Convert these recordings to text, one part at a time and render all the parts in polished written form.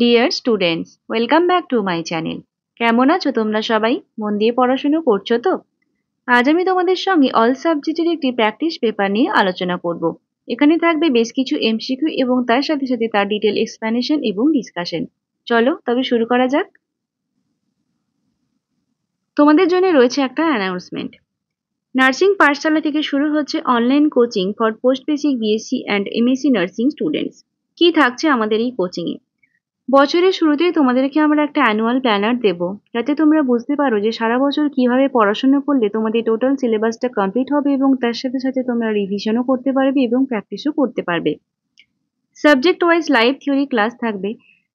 Dear students, welcome back to my channel. কেমন আছো তোমরা সবাই? মন দিয়ে পড়াশুনো করছো তো? আজ আমি তোমাদের সঙ্গে অল সাবজেক্টের একটি প্র্যাকটিস পেপার নিয়ে আলোচনা করব। এখানে থাকবে বেশ কিছু এমসিকিউ এবং তার সাথে সাথে তার ডিটেল এক্সপ্লেনেশন এবং ডিসকাশন। চলো তবে শুরু করা যাক। তোমাদের জন্য রয়েছে একটা অ্যানাউন্সমেন্ট। নার্সিং পাঠশালা থেকে শুরু হচ্ছে online coaching for post basic BSc and MSc nursing students. কি থাকছে আমাদের এই কোচিংয়ে? বছরের শুরুতেই তোমাদেরকে আমরা একটা অ্যানুয়াল প্ল্যানার দেব, যাতে তোমরা বুঝতে পারো যে সারা বছর কিভাবে পড়াশোনা করলে তোমাদের টোটাল সিলেবাসটা কমপ্লিট হবে এবং তার সাথে সাথে তোমরা রিভিশনও করতে পারবে এবং প্র্যাকটিসও করতে পারবে। Subject wise live theory class থাকবে।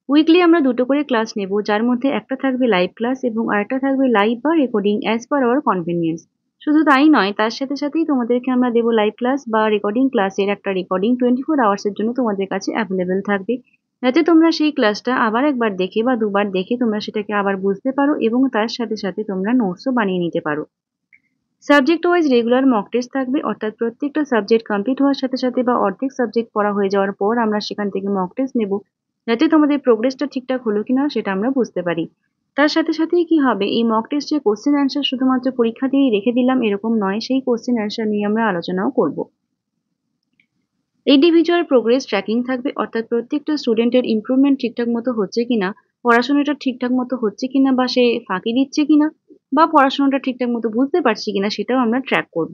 উইকলি আমরা দুটো করে ক্লাস নেব, যার মধ্যে একটা থাকবে লাইভ ক্লাস এবং আরেকটা থাকবে লাইভ বা recording as per our convenience. শুধু তাই নয়, তার সাথে সাথেই তোমাদেরকে আমরা দেবো লাইভ ক্লাস বা রেকর্ডিং ক্লাসের একটা রেকর্ডিং 24 আওয়ার্সের জন্য তোমাদের কাছে অ্যাভেলেবেল থাকবে, যাতে তোমরা সেই ক্লাসটা আবার একবার দেখে বা দুবার দেখে তোমরা সেটাকে আবার বুঝতে পারো এবং তার সাথে সাথে তোমরা নোটসও বানিয়ে নিতে পারো। Subject wise regular mock test থাকবে, অর্থাৎ প্রত্যেকটা সাবজেক্ট কমপ্লিট হওয়ার সাথে সাথে বা অর্ধেক সাবজেক্ট পড়া হয়ে যাওয়ার পর আমরা সেখান থেকে মক টেস্ট নেব, যাতে তোমাদের প্রোগ্রেসটা ঠিকঠাক হলো কিনা সেটা আমরা বুঝতে পারি। তার সাথে সাথেই কি হবে, এই মক টেস্টের কোশ্চেন অ্যান্সার শুধুমাত্র পরীক্ষা দিয়েই রেখে দিলাম এরকম নয়, সেই কোশ্চেন অ্যান্সার নিয়ে আমরা আলোচনাও করব। ইন্ডিভিজুয়াল প্রোগ্রেস ট্র্যাকিং থাকবে, অর্থাৎ প্রত্যেকটা স্টুডেন্টের ইমপ্রুভমেন্ট ঠিকঠাক মতো হচ্ছে কিনা, পড়াশোনাটা ঠিকঠাক মতো হচ্ছে কিনা বা সে ফাঁকি দিচ্ছে কিনা, বা পড়াশোনাটা ঠিকঠাক মতো বুঝতে পারছি কিনা সেটাও আমরা ট্র্যাক করব।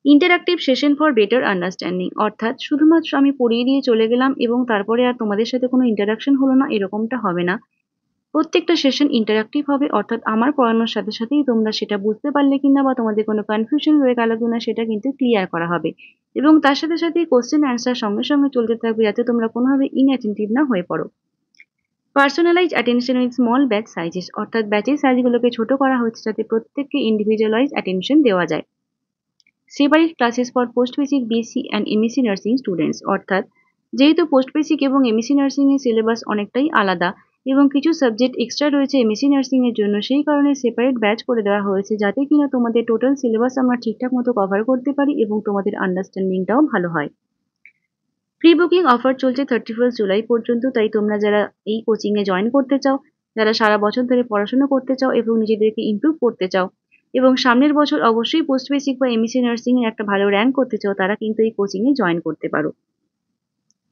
Interactive session for better understanding, অর্থাৎ শুধুমাত্র আমি পড়িয়ে দিয়ে চলে গেলাম এবং তারপরে আর তোমাদের সাথে কোনো ইন্টারাকশন হলো না, এরকমটা হবে না। প্রত্যেকটা সেশন ইন্টারঅ্যাক্টিভ হবে, অর্থাৎ আমার পড়ানোর সাথে সাথেই তোমরা সেটা বুঝতে পারলে কিনা বা তোমাদের কোনো কনফিউশন রয়ে গেল কিনা সেটা কিন্তু ক্লিয়ার করা হবে এবং তার সাথে সাথে কোশ্চেন অ্যান্সার সঙ্গে সঙ্গে চলতে থাকবে, যাতে তোমরা কোনোভাবে ইনঅ্যাটেন্টিভ না হয়ে পড়ো। Personalize attention with small batch sizes, অর্থাৎ ব্যাচের সাইজগুলোকে ছোট করা হচ্ছে যাতে প্রত্যেককে ইন্ডিভিজুয়ালাইজ অ্যাটেনশন দেওয়া যায়। Separate classes for post basic BSc and MSc nursing students, অর্থাৎ যেহেতু পোস্ট বেসিক এবং এমএসসি নার্সিং এর সিলেবাস অনেকটাই আলাদা এবং কিছু সাবজেক্ট এক্সট্রা রয়েছে এমএসসি নার্সিং এর জন্য, সেই কারণে সেপারেট ব্যাচ করে দেওয়া হয়েছে, যাতে কিনা তোমাদের টোটাল সিলেবাস আমরা ঠিকঠাক মতো কভার করতে পারি এবং তোমাদের আন্ডারস্ট্যান্ডিংটাও ভালো হয়। প্রি বুকিং অফার চলছে 31 জুলাই পর্যন্ত, তাই তোমরা যারা এই কোচিং এ জয়েন করতে চাও, যারা সারা বছর ধরে পড়াশোনা করতে চাও এবং নিজেদেরকে ইমপ্রুভ করতে চাও এবং সামনের বছর অবশ্যই পোস্ট বেসিক বা এমএসসি নার্সিং এর একটা ভালো র্যাঙ্ক করতে চাও, তারা কিন্তু এই কোচিং এ জয়েন করতে পারো।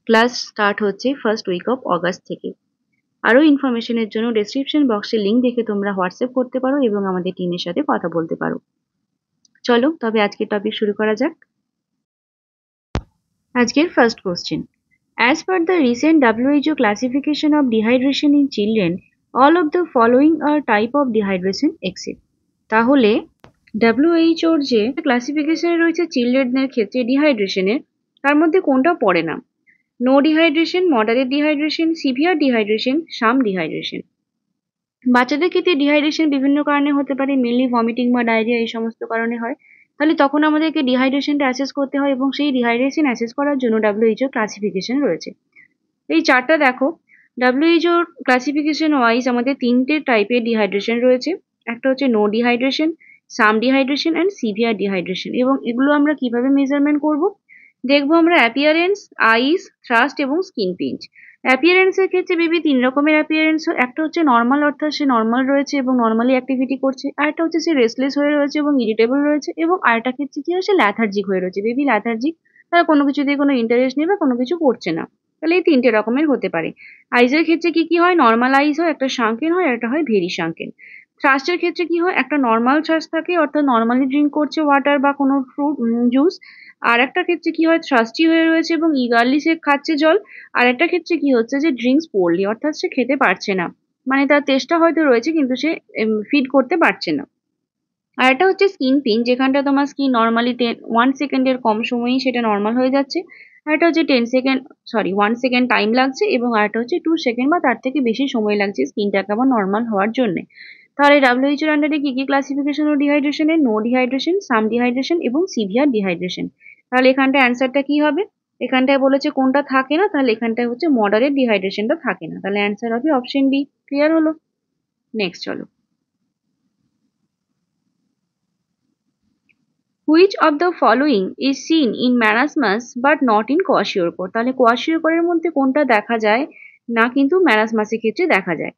ক্লাস স্টার্ট হচ্ছে ফার্স্ট উইক অফ অগাস্ট থেকে। আরো ইনফরমেশনের জন্য ডেসক্রিপশন বক্সে লিঙ্ক দেখে তোমরা হোয়াটসঅ্যাপ করতে পারো এবং আমাদের টিমের সাথে কথা বলতে পারো। চলো তবে আজকের টপিক শুরু করা যাক। আজকের first question. As per the recent WHO classification of dehydration in children, all of the following are type of dehydration except. তাহলে WHO এর যে ক্লাসিফিকেশনে রয়েছে চিলড্রেনদের ক্ষেত্রে ডিহাইড্রেশনের, তার মধ্যে কোনটা পড়ে না? No dehydration, moderate dehydration, severe dehydration, some dehydration. বাচ্চাদের ক্ষেত্রে ডিহাইড্রেশন বিভিন্ন কারণে হতে পারে, মেনলি ভমিটিং বা ডায়রিয়া এই সমস্ত কারণে হয়। তাহলে তখন আমাদেরকে ডিহাইড্রেশনটা অ্যাসেস করতে হয় এবং সেই ডিহাইড্রেশন অ্যাসেস করার জন্য WHO ক্লাসিফিকেশন রয়েছে। এই চারটা দেখো, WHO ক্লাসিফিকেশন ওয়াইজ আমাদের তিনটে টাইপের ডিহাইড্রেশন রয়েছে। একটা হচ্ছে no dehydration, some dehydration and severe dehydration. এবং এগুলো আমরা কিভাবে মেজারমেন্ট করব? দেখবো আমরা অ্যাপিয়ারেন্স, আইস, থ্রাস্ট এবং স্কিন পিঞ্চ। অ্যাপিয়ারেন্সের ক্ষেত্রে বেবি তিন রকমের অ্যাপিয়ারেন্স হয়। একটা হচ্ছে নর্মাল, অর্থাৎ সে নর্মাল রয়েছে এবং নর্মালি অ্যাক্টিভিটি করছে। আরেকটা হচ্ছে সে রেস্টলেস হয়ে রয়েছে এবং ইরিটেবল রয়েছে, এবং আরেকটা ক্ষেত্রে কি হয়, সে ল্যাথার্জিক হয়ে রয়েছে। বেবি ল্যাথার্জিক, তারা কোনো কিছু দিয়ে কোনো ইন্টারেস্ট নেই বা কোনো কিছু করছে না। তাহলে এই তিনটে রকমের হতে পারে। আইসের ক্ষেত্রে কি কি হয়, নর্মাল আইস হয়, একটা শাঙ্কেন হয়, একটা হয় ভেরি শাঙ্কেন। থ্রাস্টের ক্ষেত্রে কি হয়, একটা নর্মাল থ্রাস্ট থাকে, অর্থাৎ নর্মালি ড্রিঙ্ক করছে ওয়াটার বা কোনো ফ্রুট জুস। আর একটা ক্ষেত্রে কি হয়, থ্রাস্টি হয়ে রয়েছে এবং ইগারলি সে খাচ্ছে জল। আর একটা ক্ষেত্রে কি হচ্ছে, যে ড্রিঙ্কস পোরলি, অর্থাৎ সে খেতে পারছে না, মানে তার তেষ্টা হয়তো রয়েছে কিন্তু সে ফিড করতে পারছে না। আর একটা হচ্ছে স্কিন পিন, যেখানটা তোমার স্কিন নর্মালি 1 সেকেন্ডের কম সময়েই সেটা নর্মাল হয়ে যাচ্ছে। আর একটা হচ্ছে 10 সেকেন্ড, 1 সেকেন্ড টাইম লাগছে, এবং আরেকটা হচ্ছে 2 সেকেন্ড বা তার থেকে বেশি সময় লাগছে স্কিনটাকে আবার নর্মাল হওয়ার জন্য। তাহলে WHO এর আন্ডারে কি কি ক্লাসিফিকেশন ও ডিহাইড্রেশনের? নো ডিহাইড্রেশন, সাম ডিহাইড্রেশন এবং সিভিয়ার ডিহাইড্রেশন। তাহলে এখানটায় অ্যান্সারটা কি হবে? এখানটায় বলেছে কোনটা থাকে না, তাহলে এখানটায় হচ্ছে মডারেট ডিহাইড্রেশনটা থাকে না, তাহলে অ্যান্সার হবে অপশন বি। ক্লিয়ার হলো? নেক্সট চলো। Which of the following is seen in marasmus but not in kwashiorkor? তাহলে kwashiorkor এর মধ্যে কোনটা দেখা যায় না কিন্তু ম্যারাসমাসের ক্ষেত্রে দেখা যায়।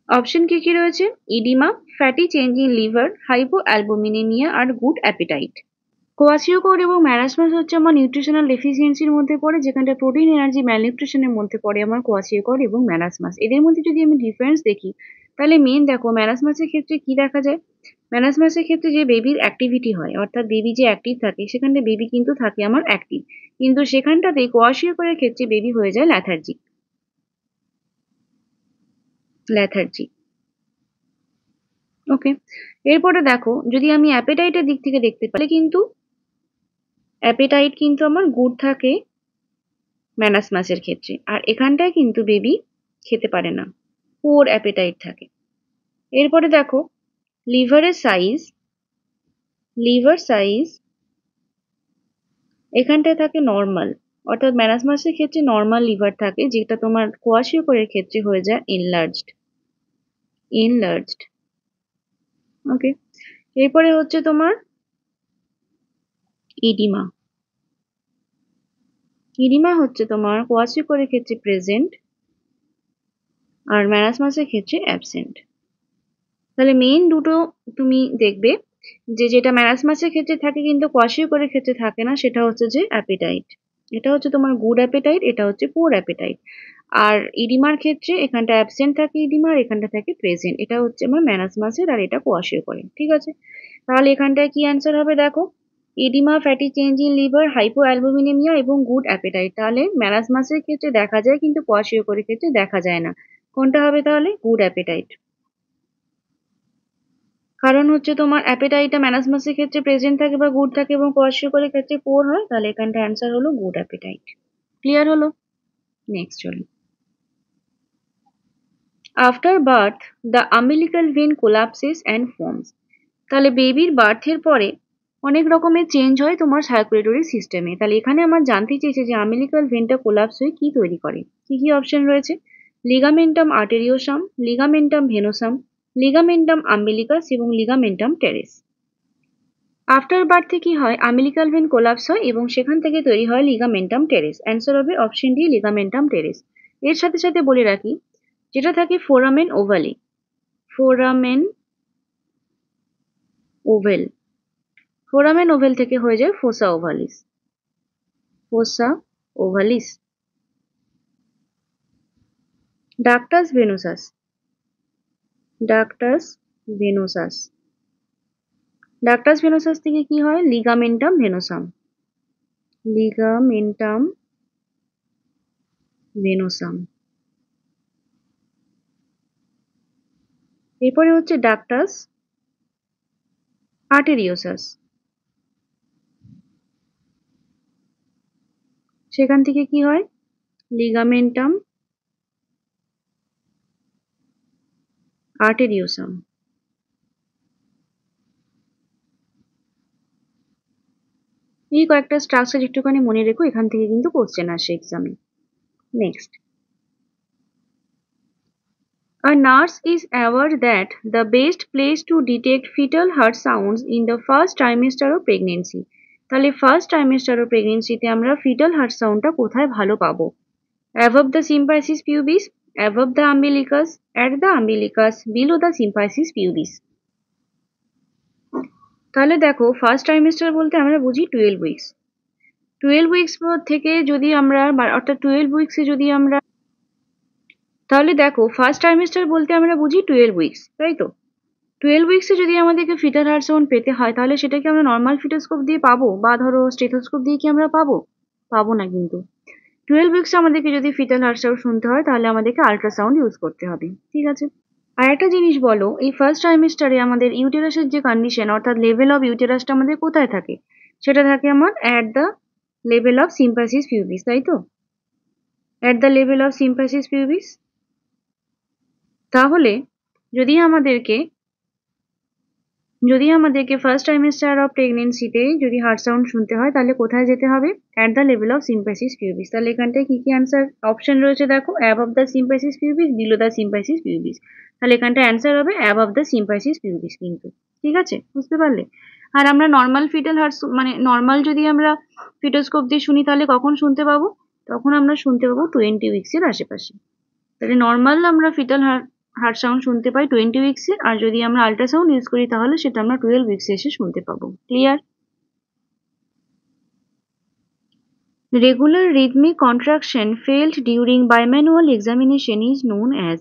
অপশন কি কি রয়েছে? Oedema, fatty change in liver, hypoalbuminaemia আর গুড অ্যাপিটাইট। কোয়াশিওকর এবং ম্যারাসমাস হচ্ছে আমার নিউট্রিশনাল ডেফিসিয়েন্সির মধ্যে পড়ে, যেখানটা প্রোটিন এনার্জি ম্যালনিউট্রিশনের মধ্যে পড়ে আমার কোয়াশিওকর এবং ম্যারাসমাস। এদের মধ্যে যদি আমি ডিফারেন্স দেখি তাহলে মেন দেখো ম্যারাসমাসের ক্ষেত্রে কি দেখা যায়। ম্যারাসমাসের ক্ষেত্রে যে বেবির অ্যাক্টিভিটি হয়, অর্থাৎ বেবি যে অ্যাক্টিভ থাকে, সেখানে বেবি কিন্তু থাকে আমার অ্যাক্টিভ, কিন্তু সেখানটাতে কোয়াশিওকরের ক্ষেত্রে বেবি হয়ে যায় ল্যাথার্জিক। ল্যাথার্জি ওকে। এরপরে দেখো যদি আমি অ্যাপেটাইটের দিক থেকে দেখতে পাই কিন্তু অ্যাপেটাইট কিন্তু আমার গুড থাকে ম্যানাসমাসের ক্ষেত্রে, আর এখানটায় কিন্তু বেবি খেতে পারে না, পুওর অ্যাপেটাইট থাকে। এরপরে দেখো লিভারের সাইজ, লিভার সাইজ এখানটায় থাকে নর্মাল, অর্থাৎ ম্যানাসমাসের ক্ষেত্রে নর্মাল লিভার থাকে, যেটা তোমার কোয়াশিওকরের ক্ষেত্রে হয়ে যায় এনলার্জড। এনলার্জড ওকে। এরপরে হচ্ছে তোমার ইডিমা। ইডিমা হচ্ছে তোমার কোয়াশিওকরের ক্ষেত্রে প্রেজেন্ট আর ম্যারাসমাসের ক্ষেত্রে অ্যাবসেন্ট। তাহলে মেইন দুটো তুমি দেখবে যে যেটা ম্যারাসমাসের ক্ষেত্রে থাকে কিন্তু কোয়াশিওকরের ক্ষেত্রে থাকে না, সেটা হচ্ছে যে অ্যাপেটাইট। এটা হচ্ছে তোমার গুড অ্যাপেটাইট, এটা হচ্ছে পুওর অ্যাপেটাইট। আর ইডিমার ক্ষেত্রে এখানটা অ্যাবসেন্ট থাকে ইডিমা, আর এখানটা থাকে প্রেজেন্ট। এটা হচ্ছে আমার ম্যারাসমাসের আর এটা কোয়াশিওকরের। ঠিক আছে, তাহলে এখানটায় কি অ্যান্সার হবে দেখো, oedema, fatty change in liver, hypoalbuminaemia এবং গুড অ্যাপেটাইট। তাহলে ম্যারাসমাসের ক্ষেত্রে দেখা যায় কিন্তু কোয়াশিওকরের ক্ষেত্রে দেখা যায় না। কোনটা হবে তাহলে? Good appetite. কারণ হচ্ছে তোমার অ্যাপেটাইটটা ম্যানাসমাসের ক্ষেত্রে প্রেজেন্ট থাকে বা গুড থাকে এবং কোয়াশিওকরের ক্ষেত্রে পোর হয়, তাহলে এখানটা অ্যান্সার হলো গুড অ্যাপেটাইট। ক্লিয়ার হলো? নেক্সট চলো। After birth the umbilical vein collapses and forms. তাহলে বেবির বার্থের পরে অনেক রকমের চেঞ্জ হয় তোমার সার্কুলেটরি সিস্টেমে। তাহলে এখানে আমার জানতে চেয়েছে যে আম্বিলিক্যাল ভেনটা কোলাপস হয়ে কি তৈরি করে। কি কি অপশন রয়েছে? Ligamentum আর্টেরিওসাম, ligamentum venosum, ligamentum umbilicus এবং লিগামেন্টাম টেরেস। আফটার বার্থে কি হয়? আম্বিলিক্যাল ভেন কোলাপস হয় এবং সেখান থেকে তৈরি হয় লিগামেন্টাম টেরেস। অ্যান্সার হবে অপশন ডি, লিগামেন্টাম টেরেস। এর সাথে সাথে বলে রাখি যেটা থাকে foramen ovale, foramen oval, foramen oval থেকে হয়ে যায় fossa ovalis, fossa ovalis. Ductus venosus, ductus venosus, ductus venosus থেকে কি হয়? Ligamentum venosum, ligamentum venosum. এরপরে হচ্ছে ডাক্টাস আর্টেরিওসাস, সেখান থেকে কি হয়? Ligamentum arteriosum. এই কয়েকটা স্ট্রাকচার একটুখানি মনে রেখো, এখান থেকে কিন্তু কোশ্চেন আসে এক্সামে। Next, a nurse is aware that the best place to detect fetal heart sounds in the first trimester of pregnancy. তাহলে ফার্স্ট ট্রাইমেস্টার অফ প্রেগনেন্সিতে আমরা ফিটাল হার্ট সাউন্ডটা কোথায় ভালো পাবো? Above the symphysis pubis, above the umbilicus, at the umbilicus, below the symphysis pubis. তাহলে দেখো first trimester বলতে আমরা বুঝি 12 উইকস। 12 উইকস থেকে যদি আমরা অর্থাৎ 12 উইকসে যদি আমরা, তাহলে দেখো ফার্স্ট ট্রাইমেস্টার বলতে আমরা বুঝি 12 উইকস, তাই তো? 12 উইকসে যদি আমাদেরকে ফিটাল হার্ট সাউন্ড পেতে হয় তাহলে সেটাকে আমরা নর্মাল ফিটোস্কোপ দিয়ে পাবো, বা ধরো স্টেথোস্কোপ দিয়ে কি আমরা পাবো? পাবো না কিন্তু। 12 উইকসে আমাদেরকে যদি ফিটাল হার্ট সাউন্ড শুনতে হয় তাহলে আমাদেরকে আল্ট্রাসাউন্ড ইউজ করতে হবে। ঠিক আছে, আর একটা জিনিস বলো, এই ফার্স্ট ট্রাইমেস্টারে আমাদের ইউটেরাসের যে কন্ডিশন, অর্থাৎ লেভেল অফ ইউটেরাসটা আমাদের কোথায় থাকে? সেটা থাকে আমার at the level of symphysis pubis, তাই তো? At the level of symphysis pubis. তাহলে যদি আমাদেরকে ফার্স্ট ট্রাইমেস্টার অফ প্রেগনেন্সিতে যদি হার্ট সাউন্ড শুনতে হয় তাহলে কোথায় যেতে হবে? At the level of symphysis pubis. তাহলে এখানটায় কি কি অ্যান্সার অপশন রয়েছে দেখো, above the symphysis pubis, below the symphysis pubis. তাহলে এখানটা অ্যান্সার হবে অ্যাবভ দ্য সিম্পাসিস পিউবিস কিন্তু। ঠিক আছে, বুঝতে পারলে? আর আমরা নর্মাল ফিটাল হার্ট মানে নর্মাল যদি আমরা ফিটোস্কোপ দিয়ে শুনি তাহলে কখন শুনতে পাবো? তখন আমরা শুনতে পাবো 20 উইকসের আশেপাশে। তাহলে নর্মাল আমরা ফিটাল হার্ট সাউন্ড শুনতে পাই 20 উইক্সে, আর যদি আমরা আল্ট্রাসাউন্ড ইউজ করি তাহলে সেটা আমরা 12 উইক্সে এসে শুনতে পাবো। Clear? Regular rhythmic contraction felt during bimanual examination is known as.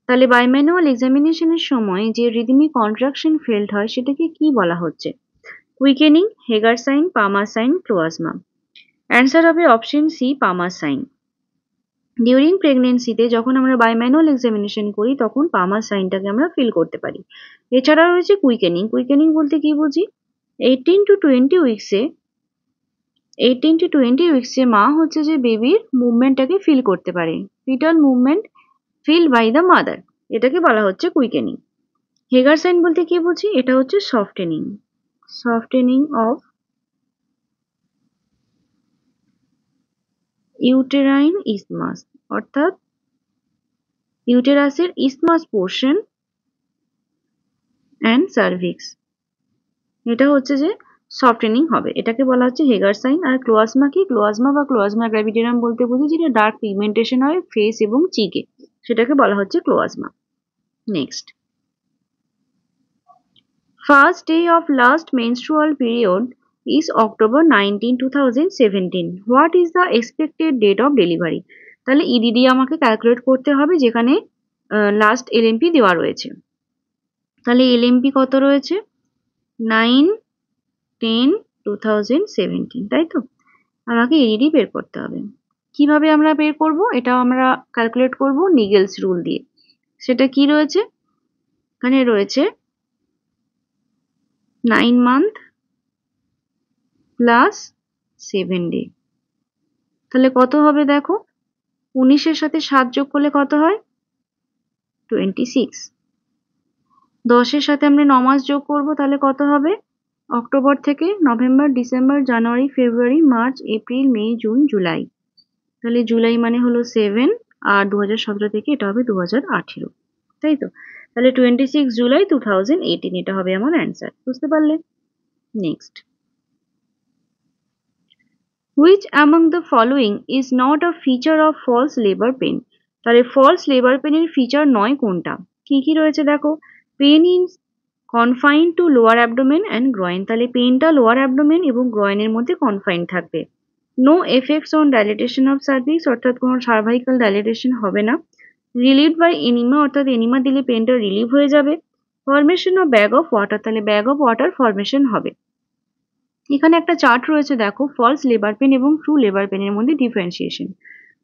তাহলে বাইম্যানুয়াল এক্সামিনেশনের সময় যে রিদমিক কন্ট্রাকশন ফেল্ড হয় সেটাকে কি বলা হচ্ছে? Quickening, Hegar sign, Palmer sign, chloasma. Answer হবে option C, Palmer sign. During প্রেগনেন্সিতে যখন আমরা বাইম্যানুয়াল এক্সামিনেশন করি তখন পামার সাইনটাকে আমরা ফিল করতে পারি। এছাড়া রয়েছে কুইকেনিং। কুইকেনিং বলতে কি বুঝি? 18 to 20 উইক্সে মা হচ্ছে যে বেবির মুভমেন্টটাকে ফিল করতে পারে। Fetal movement feel by the mother, এটাকে বলা হচ্ছে কুইকেনিং। হেগার সাইন বলতে কি বুঝি? এটা হচ্ছে সফটেনিং। সফটেনিং অফ ইউটেরাইন ইসমাস, অর্থাৎ ইউটেরাসের ইসমাস পোর্শন অ্যান্ড সার্ভিক্স, এটা হচ্ছে যে সফটেনিং হবে, এটাকে বলা হচ্ছে হেগার সাইন। আর ক্লোয়াজমা কি? ক্লোয়াজমা বা ক্লোয়াজমা গ্র্যাভিডেরাম বলতে বুঝি যেটা ডার্ক পিগমেন্টেশন হয় ফেস এবং চিকে, সেটাকে বলা হচ্ছে chloasma. Next, first day of last menstrual period is October 19, 2017. What is the expected date of delivery? তাহলে ইডিডি আমাকে ক্যালকুলেট করতে হবে যেখানে লাস্ট এলএমপি দেওয়া রয়েছে। তাহলে এলএমপি কত রয়েছে? 9/10/2017, তাই তো? আমাকে ইডিডি বের করতে হবে। কিভাবে আমরা বের করব? এটা আমরা ক্যালকুলেট করব নিগেলস রুল দিয়ে। সেটা কি রয়েছে? এখানে রয়েছে 9 মান্থ প্লাস 7 ডে। তাহলে কত হবে দেখো? 19-এর সাথে 7 যোগ করলে কত হয়? 26। 10-এর সাথে আমরা 9 মাস যোগ করব, তাহলে কত হবে? অক্টোবর থেকে নভেম্বর, ডিসেম্বর, জানুয়ারি, ফেব্রুয়ারি, মার্চ, এপ্রিল, মে, জুন, জুলাই। তাহলে জুলাই মানে হলো 7, আর 2017 থেকে এটা হবে 2018, তাই তো? তাহলে 26 জুলাই 2018 এটা হবে আমার অ্যান্সার। বুঝতে পারলে? Next, Which among the following is not a feature of false labor pain? তাহলে false labor pain এর ফিচার নয় কোনটা? কি কি রয়েছে দেখো? Pain in confined to lower abdomen and groin, তাহলে পেনটা লোয়ার অ্যাবডোমেন এবং গ্রয়েনের মধ্যে কনফাইন্ড থাকবে। No effects on dilatation of cervix, অর্থাৎ কোনো সার্ভাইকাল ডাইলেটেশন হবে না। রিলিভড বাই এনিমা, অর্থাৎ এনিমা দিলে পেনটা রিলিভ হয়ে যাবে। Formation of bag of water, তাহলে ব্যাগ অফ ওয়াটার ফরমেশন হবে। এখানে একটা চার্ট রয়েছে দেখো, ফলস লেবার পেন এবং ট্রু লেবার পেনের মধ্যে ডিফারেন্সিয়েশন।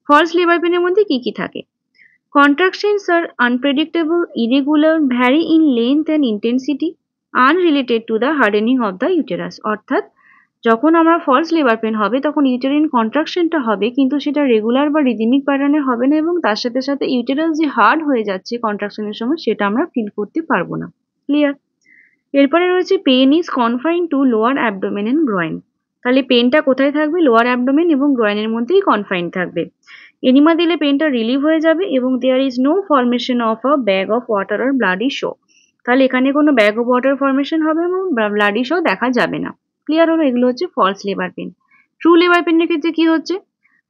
ফলস লেবার পেনের মধ্যে কি কি থাকে? Contractions are unpredictable, irregular, vary in length and intensity, unrelated to the hardening of the uterus. অর্থাৎ যখন আমার ফলস লেবার পেন হবে তখন ইউটেরিন কন্ট্রাকশনটা হবে কিন্তু সেটা রেগুলার বা রিদিমিক প্যাটার্নে হবে না, এবং তার সাথে সাথে ইউটেরাস যে হার্ড হয়ে যাচ্ছে কন্ট্রাকশনের সময় সেটা আমরা ফিল করতে পারবো না। ক্লিয়ার? এরপরে রয়েছে pain is confined to lower abdomen and groin, তাহলে পেনটা কোথায় থাকবে? লোয়ার অ্যাবডোমেন এবং গ্রয়েনের মধ্যেই কনফাইন্ড থাকবে। এনিমা দিলে পেনটা রিলিভ হয়ে যাবে এবং there is no formation of a bag of water or bloody show, তাহলে এখানে কোনো ব্যাগ অফ ওয়াটার ফরমেশন হবে এবং ব্লাডি শো দেখা যাবে না। ক্লিয়ার হলো? এগুলো হচ্ছে false labour pain. True labour পেনের ক্ষেত্রে কি হচ্ছে?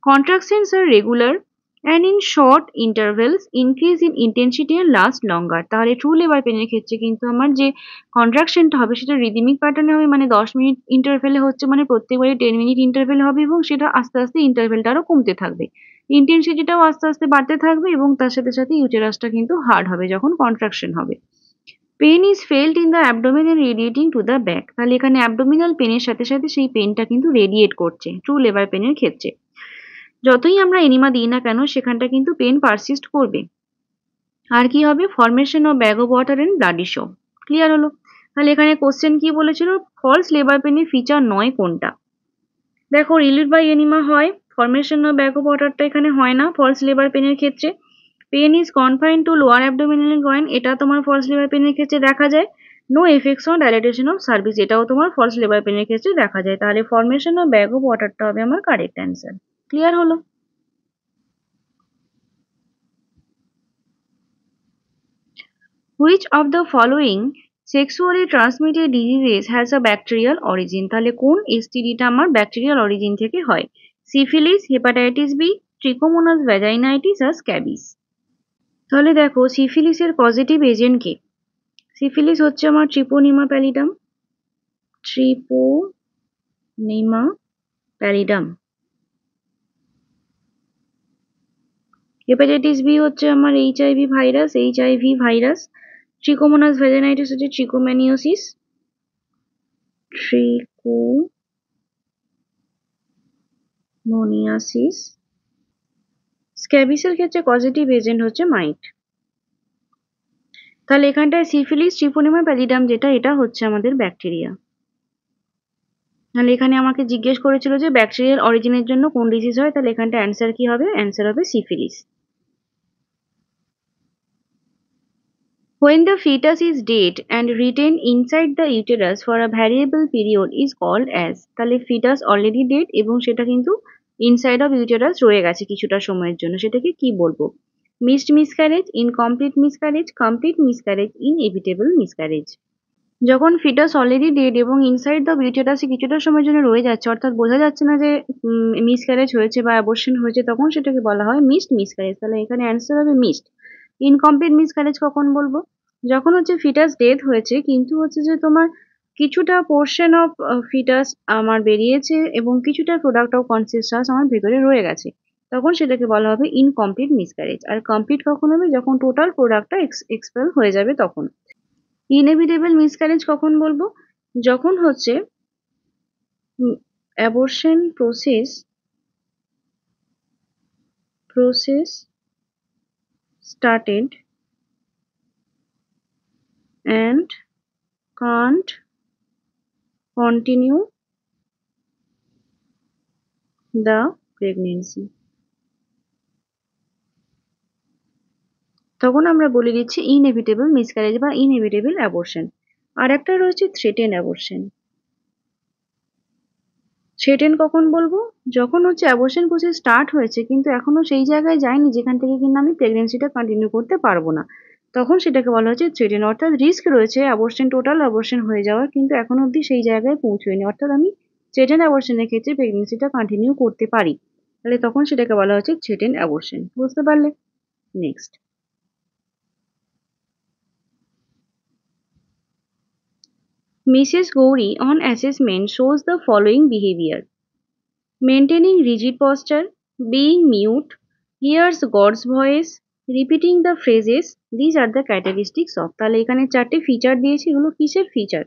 Contractions are regular and in short intervals, increase in intensity and last longer। তাহলে ট্রু লেবার পেনের ক্ষেত্রে কিন্তু আমার যে কন্ট্রাকশনটা হবে সেটা রিদিমিক প্যাটার্নে হবে, মানে 10 মিনিট ইন্টারভেলে হচ্ছে, মানে প্রত্যেকবারই 10 মিনিট ইন্টারভেল হবে এবং সেটা আস্তে আস্তে ইন্টারভেলটা আরও কমতে থাকবে, ইন্টেন্সিটিটাও আস্তে আস্তে বাড়তে থাকবে এবং তার সাথে সাথে ইউটেরাসটা কিন্তু হার্ড হবে যখন কন্ট্রাকশন হবে। Pain is felt in the abdomen and radiating to the back, তাহলে এখানে অ্যাবডোমিনাল পেনের সাথে সাথে সেই পেনটা কিন্তু রেডিয়েট করছে ট্রু লেবার পেনের ক্ষেত্রে। যতই আমরা এনিমা দিই না কেন সেখানটা কিন্তু পেন পারসিস্ট করবে। আর কি হবে? Formation of bag of water and bloody show. Clear হলো? তাহলে এখানে কোশ্চেন কি বলেছিল? ফলস লেবার পেনের ফিচার নয় কোনটা? দেখো, রিলিভ বাই এনিমা হয়, ফরমেশন অফ ব্যাগ অফ ওয়াটারটা এখানে হয় না ফলস লেবার পেনের ক্ষেত্রে। Pain is confined to lower abdominal groin, এটা তোমার ফলস লেবার পেনের ক্ষেত্রে দেখা যায়। No effects on dilatation of cervix, এটাও তোমার ফলস লেবার পেনের ক্ষেত্রে দেখা যায়। তাহলে ফরমেশন অফ ব্যাগ অফ ওয়াটারটা হবে আমার কারেক্ট অ্যান্সার। ক্লিয়ার হলো? Which of the following sexually transmitted diseases has a bacterial origin? তাহলে কোন এসটিডিটা আমার ব্যাকটেরিয়াল অরিজিন থেকে হয়? সিফিলিস, হেপাটাইটিস বি, ট্রিকোমোনাস ভ্যাজাইনাইটিস আর স্ক্যাবিস। তাহলে দেখো সিফিলিসের পজিটিভ এজেন্ট কি? সিফিলিস হচ্ছে আমার ট্রিপোনিমা প্যালিডাম, ট্রিপোনিমা প্যালিডাম। হেপাটাইটিস বি হচ্ছে আমার এইচআইভি ভাইরাস। ট্রিকোমোনাস ভ্যাজানাইটিস হচ্ছে ট্রিকোম্যানিওসিস, ট্রিকোমোনিয়াসিস। স্ক্যাবিসের ক্ষেত্রে পজিটিভ এজেন্ট হচ্ছে মাইট। তাহলে এখানটায় সিফিলিস ট্রিপোনিমা প্যালিডাম যেটা, এটা হচ্ছে আমাদের ব্যাকটেরিয়া। তাহলে এখানে আমাকে জিজ্ঞেস করেছিল যে ব্যাকটেরিয়াল অরিজিনের জন্য কোন ডিজিজ হয়, তাহলে এখানটা অ্যান্সার কি হবে? অ্যান্সার হবে syphilis. When the fetus is dead and retained inside the uterus for a variable period is called as, তাহলে fetus already dead এবং সেটা কিন্তু inside of uterus রয়ে গেছে কিছুটা সময়ের জন্য, সেটাকে কি বলবো? Missed miscarriage, incomplete miscarriage, complete miscarriage, inevitable miscarriage। যখন ফিটাস অলরেডি ডেড এবং ইনসাইড দ্য ইউটেরাসে কিছুটা সময়ের জন্য রয়ে যাচ্ছে, অর্থাৎ বোঝা যাচ্ছে না যে মিসক্যারেজ হয়েছে বা অ্যাবর্শন হয়েছে, তখন সেটাকে বলা হয় মিসড মিসক্যারেজ। তাহলে এখানে অ্যান্সার হবে মিসড। ইনকমপ্লিট মিসক্যারেজ কখন বলবো? যখন হচ্ছে ফিটাস ডেথ হয়েছে কিন্তু হচ্ছে যে তোমার কিছুটা পোর্শন অফ ফিটাস আমার বেরিয়েছে এবং কিছুটা প্রোডাক্ট অফ কনসিস্টাস আমার ভেতরে রয়ে গেছে, তখন সেটাকে বলা হবে ইনকমপ্লিট মিসক্যারেজ। আর কমপ্লিট কখন হবে? যখন টোটাল প্রোডাক্টটা এক্সপেল হয়ে যাবে তখন। ইনএভিটেবল মিসক্যারেজ কখন বলবো? যখন হচ্ছে abortion process started and can't continue the pregnancy, তখন আমরা বলে দিচ্ছি ইনএভিটেবল মিসক্যারেজ বা ইনএভিটেবল অ্যাবর্শন। আর একটা রয়েছে থ্রেটেন অ্যাবর্শন। থ্রেটেন কখন বলবো? যখন হচ্ছে অ্যাবর্শন প্রসেস স্টার্ট হয়েছে কিন্তু এখনো সেই জায়গায় যায়নি যেখান থেকে কিন্তু আমি প্রেগনেন্সিটা কন্টিনিউ করতে পারবো না, তখন সেটাকে বলা হচ্ছে থ্রেটেন। অর্থাৎ রিস্ক রয়েছে অ্যাবর্শন, টোটাল অ্যাবর্শন হয়ে যাওয়ার, কিন্তু এখনো অবধি সেই জায়গায় পৌঁছয়নি, অর্থাৎ আমি থ্রেটেন অ্যাবর্শনের ক্ষেত্রে প্রেগনেন্সিটা কন্টিনিউ করতে পারি, তাহলে তখন সেটাকে বলা হচ্ছে থ্রেটেন অ্যাবর্শন। বুঝতে পারলে? Next, Mrs. Gowri on assessment shows the following behavior: maintaining rigid posture, being mute, hears God's voice, repeating the phrases. These are the characteristics of, তাহলে এখানে চারটে ফিচার দিয়েছি, এগুলো কিসের feature?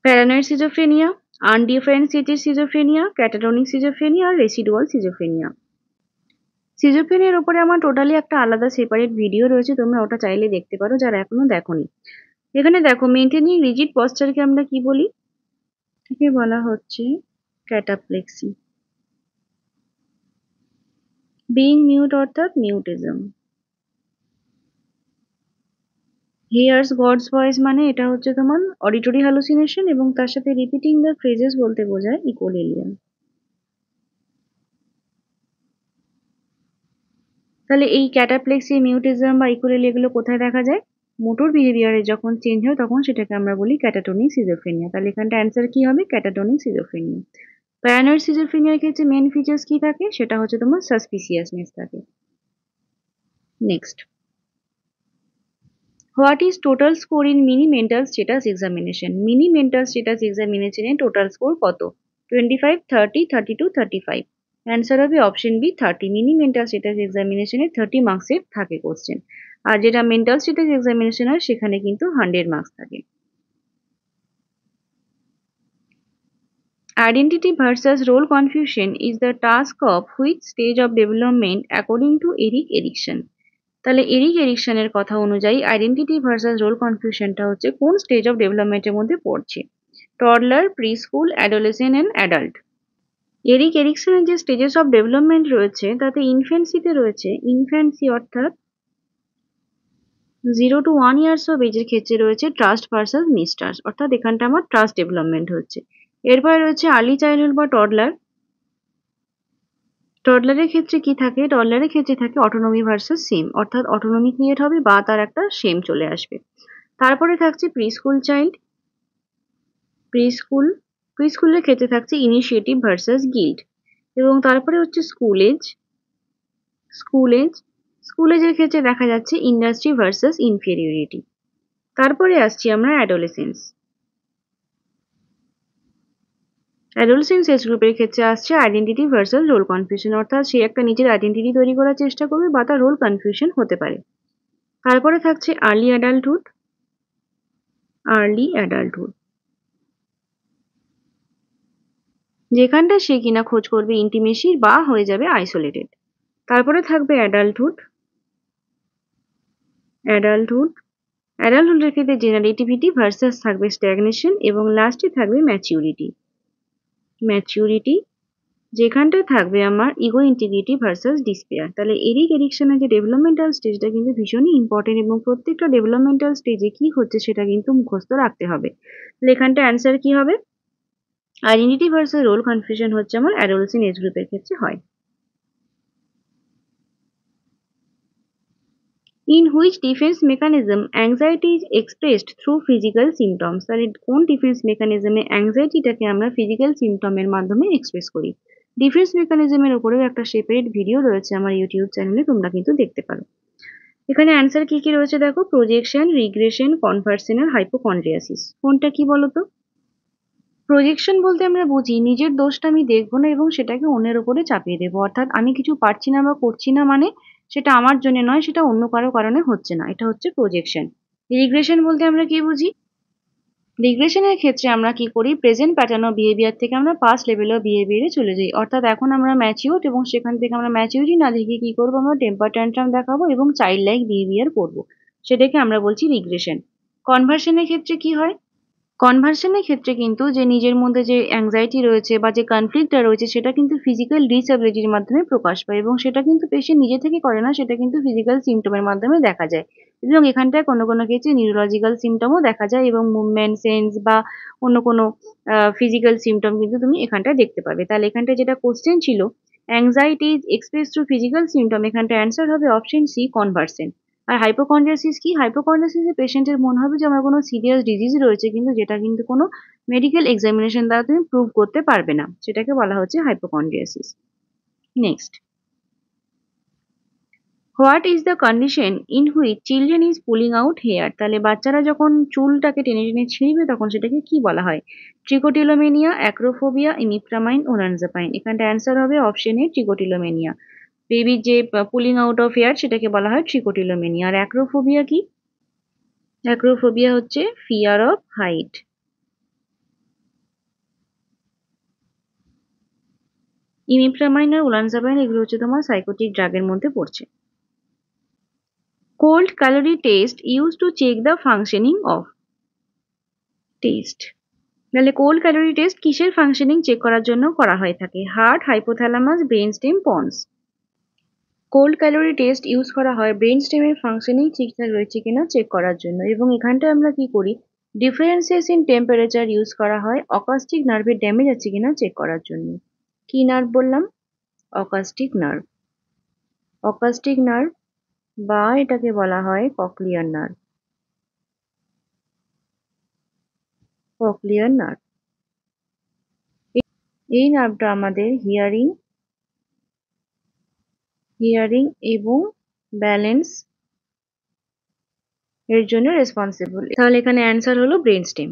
Paranoid schizophrenia, undifferentiated schizophrenia, catatonic schizophrenia আর residual schizophrenia. সিজোফ্রেনিয়ার উপরে আমার টোটালি একটা আলাদা সেপারেট ভিডিও রয়েছে, তোমরা ওটা চাইলে দেখতে পারো যারা এখনো দেখোনি। এখানে দেখো, মেনটেনিং রিজিড পশ্চারকে আমরা কি বলি? একে বলা হচ্ছে ক্যাটাপ্লেক্সি। বিং মিউট অর্থাৎ মিউটিজম। হিয়ার্স গডস ভয়েস মানে এটা হচ্ছে তোমার অডিটরি হ্যালুসিনেশন, এবং তার সাথে রিপিটিং দ্য ফ্রেজেস বলতে বোঝায় ইকোলেলিয়া। তাহলে এই ক্যাটাপ্লেক্সি, মিউটিজম বা ইকোলেলি এগুলো কোথায় দেখা যায়? মোটর বিহেভিয়ারে যখন চেঞ্জ হয় তখন সেটাকে আমরা বলি ক্যাটাটোনিক সিজোফ্রেনিয়া। তাহলে এখানটা অ্যান্সার কি হবে? Catatonic schizophrenia. প্যারানয়েড সিজোফ্রেনিয়ার ক্ষেত্রে মেন ফিচার্স কি থাকে? সেটা হচ্ছে তোমার সাসপিসিয়াসনেস থাকে। Next, what is total score in mini mental status examination? Mini mental status এক্সামিনেশনে টোটাল স্কোর কত? 25, 30, 32, 35। অ্যান্সার হবে option B 30। Mini mental status এক্সামিনেশনে 30 মার্কসের থাকে কোশ্চেন, আর যেটা মেন্টাল স্টেটাস এক্সামিনেশন হয় সেখানে কিন্তু 100 মার্কস থাকে। Identity versus role confusion is the task of which stage of development according to Erik Erikson? তাহলে এরিক এরিকসনের কথা অনুযায়ী আইডেন্টিটি ভার্সাস রোল কনফিউশনটা হচ্ছে কোন স্টেজ অফ ডেভেলপমেন্টের মধ্যে পড়ছে? Toddler, preschool, adolescent and adult. Erik এরিকসনের যে স্টেজেস অফ ডেভেলপমেন্ট রয়েছে তাতে ইনফ্যান্সিতে রয়েছে, ইনফ্যান্সি অর্থাৎ 0 to 1 ইয়ার্স অফ এজের ক্ষেত্রে রয়েছে ট্রাস্ট ভার্সাস মিসট্রাস্ট, অর্থাৎ এখানটা আমার ট্রাস্ট ডেভেলপমেন্ট হচ্ছে। এরপরে রয়েছে আর্লি চাইল্ডহুড বা টডলার। টডলারের ক্ষেত্রে কি থাকে? টডলারের ক্ষেত্রে থাকে অটোনমি ভার্সাস সেম, অর্থাৎ অটোনমি ক্রিয়েট হবে বা তার একটা সেম চলে আসবে। তারপরে থাকছে প্রি স্কুল চাইল্ড, প্রি স্কুলের ক্ষেত্রে থাকছে ইনিশিয়েটিভ ভার্সাস গিল্ড, এবং তারপরে হচ্ছে স্কুল এজ। স্কুলেজের ক্ষেত্রে দেখা যাচ্ছে ইন্ডাস্ট্রি ভার্সাস ইনফেরিয়রিটি। তারপরে আসছি আমরা অ্যাডোলেসেন্স। অ্যাডোলেসেন্স এজ গ্রুপের ক্ষেত্রে আসছে আইডেন্টিটি ভার্সাস রোল কনফিউশন, অর্থাৎ সে একটা নিজের আইডেন্টিটি তৈরি করার চেষ্টা করবে বা তার রোল কনফিউশন হতে পারে। তারপরে থাকছে আর্লি অ্যাডাল্টহুড। আর্লি অ্যাডাল্টহুড যেখানটা সে কিনা খোঁজ করবে ইন্টিমেসির বা হয়ে যাবে আইসোলেটেড। তারপরে থাকবে অ্যাডাল্টহুড। অ্যাডাল্টহুড অ্যাডাল্টহুডের ক্ষেত্রে জেনারেটিভিটি ভার্সাস থাকবে স্ট্যাগনেশন, এবং লাস্টে থাকবে ম্যাচিউরিটি। ম্যাচিউরিটি যেখানটায় থাকবে আমার ইগো ইন্টিগ্রিটি ভার্সাস ডিসপেয়ার। তাহলে এরিক এরিকসনের যে ডেভেলপমেন্টাল স্টেজটা কিন্তু ভীষণই ইম্পর্টেন্ট, এবং প্রত্যেকটা ডেভেলপমেন্টাল স্টেজে কি হচ্ছে সেটা কিন্তু মুখস্থ রাখতে হবে। তাহলে এখানটা অ্যান্সার কি হবে? আইডেন্টিটি ভার্সাস রোল কনফিউশন হচ্ছে আমার অ্যাডোলেসেন্ট এজ গ্রুপের ক্ষেত্রে হয়। In which defense mechanism anxiety is expressed through physical symptoms? তাহলে কোন ডিফেন্স মেকানিজমে অ্যাংজাইটিটাকে আমরা ফিজিক্যাল সিমটমের মাধ্যমে এক্সপ্রেস করি? ডিফেন্স মেকানিজমের উপরেও একটা সেপারেট ভিডিও রয়েছে আমার ইউটিউব চ্যানেলে, তোমরা কিন্তু দেখতে পারো। এখানে অ্যান্সার কি কি রয়েছে দেখো, প্রজেকশন, রিগ্রেশন, কনভার্সন আর হাইপোকন্ড্রিয়াসিস। কোনটা কি বলতো? প্রজেকশন বলতে আমরা বুঝি নিজের দোষটা আমি দেখবো না এবং সেটাকে অন্যের উপরে চাপিয়ে দেবো, অর্থাৎ আমি কিছু পারছি না বা করছি না মানে সেটা আমার জন্য নয়, সেটা অন্য কারো কারণে হচ্ছে না, এটা হচ্ছে প্রজেকশন। রিগ্রেশন বলতে আমরা কি বুঝি? রিগ্রেশনের ক্ষেত্রে আমরা কি করি, প্রেজেন্ট প্যাটার্ন অফ বিহেভিয়ার থেকে আমরা পাস্ট লেভেল অফ বিহেভিয়ারে চলে যাই, অর্থাৎ এখন আমরা ম্যাচিউরড এবং সেখান থেকে আমরা ম্যাচিউরিটি না দেখে কি করবো, আমরা টেম্পার ট্যান্ট্রাম দেখাবো এবং চাইল্ড লাইক বিহেভিয়ার করবো, সেটাকে আমরা বলছি রিগ্রেশন। কনভার্সনের ক্ষেত্রে কি হয়? কনভার্সনের ক্ষেত্রে কিন্তু যে নিজের মধ্যে যে অ্যাংজাইটি রয়েছে বা যে কনফ্লিক্টটা রয়েছে সেটা কিন্তু ফিজিক্যাল ডিসএবিলিটির মাধ্যমে প্রকাশ পায়, এবং সেটা কিন্তু পেশেন্ট নিজে থেকে করে না, সেটা কিন্তু ফিজিক্যাল সিমটমের মাধ্যমে দেখা যায়। এবং এখানটায় কোনো কোনো ক্ষেত্রে নিউরোলজিক্যাল সিমটমও দেখা যায়, এবং মুভমেন্ট সেন্স বা অন্য কোনো ফিজিক্যাল সিমটম কিন্তু তুমি এখানটায় দেখতে পাবে। তাহলে এখানটায় যেটা কোশ্চেন ছিল, anxiety express through physical symptom, এখানটা অ্যান্সার হবে অপশন সি, কনভার্সেন। আর হাইপোকন্ড্রিয়াসিস কি? হাইপোকন্ড্রিয়াসিসে পেশেন্টের মনে হবে যে আমার কোনো সিরিয়াস ডিজিজ রয়েছে, কিন্তু যেটা কিন্তু কোনো মেডিকেল এক্সামিনেশন দ্বারা তুমি প্রুভ করতে পারবে না, সেটাকে বলা হচ্ছে hypochondriasis. Next, what is the condition in which children is pulling out hair? তাহলে বাচ্চারা যখন চুলটাকে টেনে টেনে ছিঁড়বে তখন সেটাকে কি বলা হয়? Trichotillomania, acrophobia, imipramine, olanzapine. এখানটা অ্যান্সার হবে অপশন এ, ট্রিকোটিলোমেনিয়া। বেবির যে পুলিং আউট অফ হেয়ার সেটাকে বলা হয় ট্রিকোটিলোমেনিয়া। আর অ্যাক্রোফোবিয়া কি? অ্যাক্রোফোবিয়া হচ্ছে ফিয়ার অফ হাইট। ইমিপ্রামাইন আর ওলানজাপাইন এগুলো হচ্ছে তোমার সাইকোটিক ড্রাগের মধ্যে পড়ছে। Cold caloric test use to check the functioning of test. তাহলে কোল্ড ক্যালোরি টেস্ট কিসের ফাংশনিং চেক করার জন্য করা হয়ে থাকে? Heart, hypothalamus, brain stem, pons. Cold caloric test use করা হয় ব্রেন স্টেমের ফাংশনিং ঠিকঠাক রয়েছে কিনা চেক করার জন্য, এবং এখানটায় আমরা কি করি, ডিফারেন্সেস ইন টেম্পারেচার ইউজ করা হয় অকাস্টিক নার্ভের ড্যামেজ আছে কিনা চেক করার জন্য। কি নার্ভ বললাম? অকাস্টিক নার্ভ। অকাস্টিক নার্ভ বা এটাকে বলা হয় ককলিয়ার নার্ভ। ককলিয়ার নার্ভ, এই নার্ভটা আমাদের হিয়ারিং এবং ব্যালেন্স এর জন্য রেসপন্সিবল। তাহলে এখানে অ্যান্সার হলো brain stem.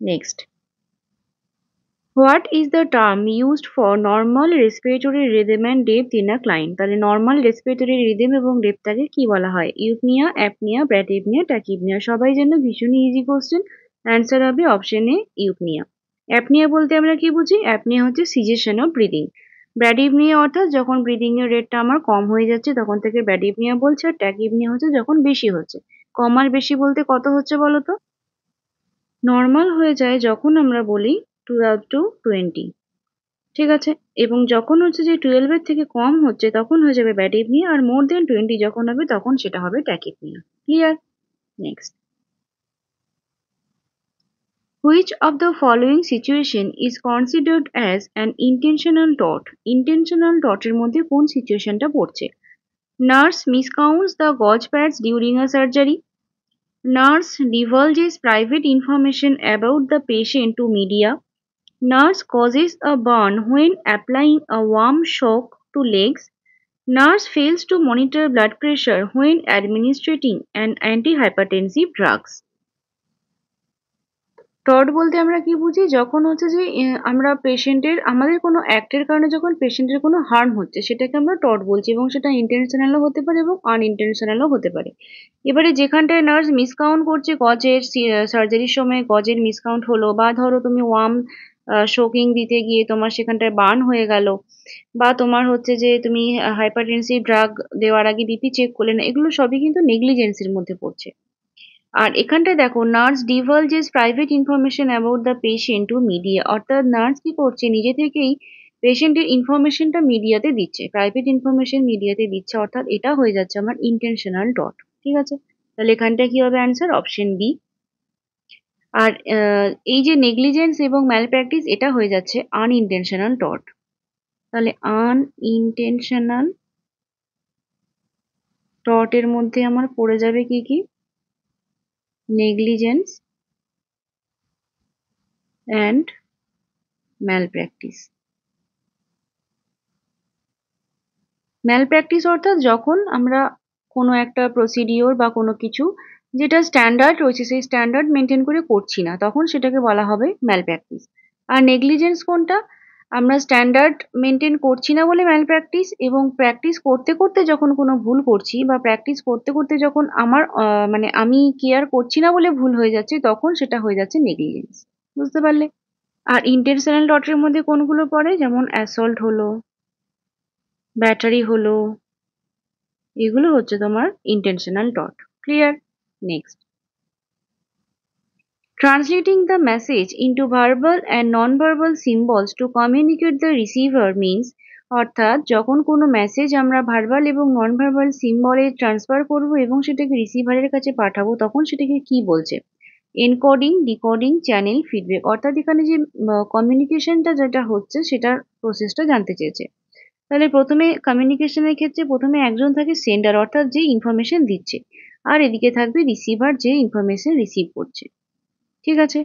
Next, what is the term used for normal respiratory rhythm and depth in a client? তাহলে নর্মাল রেসপিরেটরি রিদম এবং ডেপথটাকে কি বলা হয়? ইউপনিয়া, অ্যাপনিয়া, ব্র্যাডিপনিয়া, ট্যাকিপনিয়া। সবাই জন্য ভীষণই ইজি কোশ্চেন, অ্যান্সার হবে অপশন এ, ইউপনিয়া। অ্যাপনিয়া বলতে আমরা কি বুঝি? অ্যাপনিয়া হচ্ছে সিজেশন অফ ব্রিদিং। ব্র্যাডিপনিয়া অর্থাৎ যখন ব্রিদিং এর রেটটা আমার কম হয়ে যাচ্ছে তখন থেকে ব্র্যাডিপনিয়া বলছে, আর ট্যাকিপনিয়া হচ্ছে যখন বেশি হচ্ছে। কম আর বেশি বলতে কত হচ্ছে বলো তো? নর্মাল হয়ে যায় যখন আমরা বলি 12 to 20, ঠিক আছে, এবং যখন হচ্ছে যে 12 এর থেকে কম হচ্ছে তখন হয়ে যাবে ব্র্যাডিপনিয়া, আর মোর দেন 20 যখন হবে তখন সেটা হবে tachypnoea. Clear? Next, which of the following situation is considered as an intentional টট? ইন্টেনশনাল টটের মধ্যে কোন সিচুয়েশনটা পড়ছে? Nurse miscounts the gauze pads during a surgery. Nurse divulges private information about the patient to media. Nurse causes a burn when applying a warm shock to legs. Nurse fails to monitor blood pressure when administering an antihypertensive drugs. Todd বলতে আমরা কি বুঝি? যখন হচ্ছে যে আমরা পেশেন্টের আমাদের কোনো অ্যাক্টের কারণে যখন পেশেন্টের কোনো হার্ম হচ্ছে সেটাকে আমরা টড বলছি এবং সেটা ইন্টেনশনালও হতে পারে এবং আনইনটেনশনালও হতে পারে। এবারে যেখানটায় নার্স মিসকাউন্ট করছে গজের সার্জারির সময় গজের মিসকাউন্ট হলো, বা ধরো তুমি ওয়ার্ম শোকিং দিতে গিয়ে তোমার সেখানটায় বার্ন হয়ে গেল, বা তোমার হচ্ছে যে তুমি হাইপারটেনসিভ ড্রাগ দেওয়ার আগে বিপি চেক করলে না, এগুলো সবই কিন্তু নেগলিজেন্সির মধ্যে পড়ছে। আর এখানটায় দেখো nurse divulges private information about the patient to media, অর্থাৎ নার্স কি করছে নিজে থেকেই পেশেন্টের ইনফরমেশনটা মিডিয়াতে দিচ্ছে, প্রাইভেট ইনফরমেশন মিডিয়াতে দিচ্ছে, অর্থাৎ এটা হয়ে যাচ্ছে আমার ইন্টেনশনাল ডট। ঠিক আছে, তাহলে এখানটা কি হবে অ্যান্সার? Option B. আর এই যে নেগলিজেন্স এবং ম্যালপ্র্যাকটিস এটা হয়ে যাচ্ছে আনইনটেনশনাল ডট। তাহলে আনইনটেনশনাল ডট এর মধ্যে আমার পড়ে যাবে কি কি? Negligence and malpractice. ম্যালপ্র্যাকটিস অর্থাৎ যখন আমরা কোনো একটা প্রসিডিওর বা কোনো কিছু যেটা স্ট্যান্ডার্ড রয়েছে সেই স্ট্যান্ডার্ড মেনটেন করে করছি না, তখন সেটাকে বলা হবে ম্যালপ্র্যাকটিস। আর নেগলিজেন্স কোনটা? আমরা স্ট্যান্ডার্ড মেনটেন করছি না বলে ম্যালপ্র্যাকটিস, এবং প্র্যাকটিস করতে করতে যখন কোনো ভুল করছি বা প্র্যাকটিস করতে করতে যখন আমার মানে আমি কেয়ার করছি না বলে ভুল হয়ে যাচ্ছে, তখন সেটা হয়ে যাচ্ছে নেগলিজেন্স। বুঝতে পারলে? আর ইন্টেনশনাল ডটের মধ্যে কোনগুলো পড়ে? যেমন অ্যাসল্ট হলো, ব্যাটারি হলো, এগুলো হচ্ছে তোমার intentional dot. Clear? Next, translating the message into verbal and non-verbal symbols to communicate the receiver means, অর্থাৎ যখন কোনো মেসেজ আমরা ভার্বাল এবং নন ভার্বাল সিম্বলে ট্রান্সফার করব এবং সেটাকে রিসিভারের কাছে পাঠাবো, তখন সেটাকে কি বলছে? Encoding, decoding, channel, feedback. অর্থাৎ এখানে যে কমিউনিকেশনটা যেটা হচ্ছে সেটার প্রসেসটা জানতে চেয়েছে। তাহলে প্রথমে কমিউনিকেশনের ক্ষেত্রে প্রথমে একজন থাকে সেন্ডার, অর্থাৎ যে ইনফরমেশন দিচ্ছে, আর এদিকে থাকবে রিসিভার যে ইনফরমেশন রিসিভ করছে। ঠিক আছে,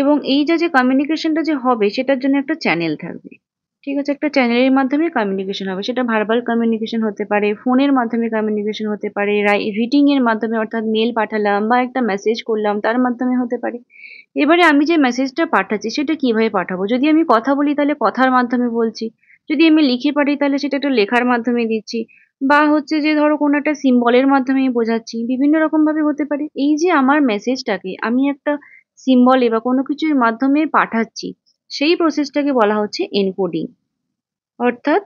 এবং এই যে কমিউনিকেশনটা যে হবে সেটার জন্য একটা চ্যানেল থাকবে। ঠিক আছে, একটা চ্যানেলের মাধ্যমে কমিউনিকেশন হবে, সেটা ভার্বাল কমিউনিকেশন হতে পারে, ফোনের মাধ্যমে কমিউনিকেশন হতে পারে, রিডিং এর মাধ্যমে অর্থাৎ মেল পাঠালাম বা একটা মেসেজ করলাম তার মাধ্যমে হতে পারে। এবারে আমি যে মেসেজটা পাঠাচ্ছি সেটা কিভাবে পাঠাবো? যদি আমি কথা বলি তাহলে কথার মাধ্যমে বলছি, যদি আমি লিখে পাঠাই তাহলে সেটা একটা লেখার মাধ্যমে দিচ্ছি, বা হচ্ছে যে ধরো কোনো একটা সিম্বলের মাধ্যমে বোঝাচ্ছি, বিভিন্ন রকম ভাবে হতে পারে। এই যে আমার মেসেজটাকে আমি একটা সিম্বলে বা কোনো কিছুর মাধ্যমে পাঠাচ্ছি, সেই প্রসেসটাকে বলা হচ্ছে এনকোডিং। অর্থাৎ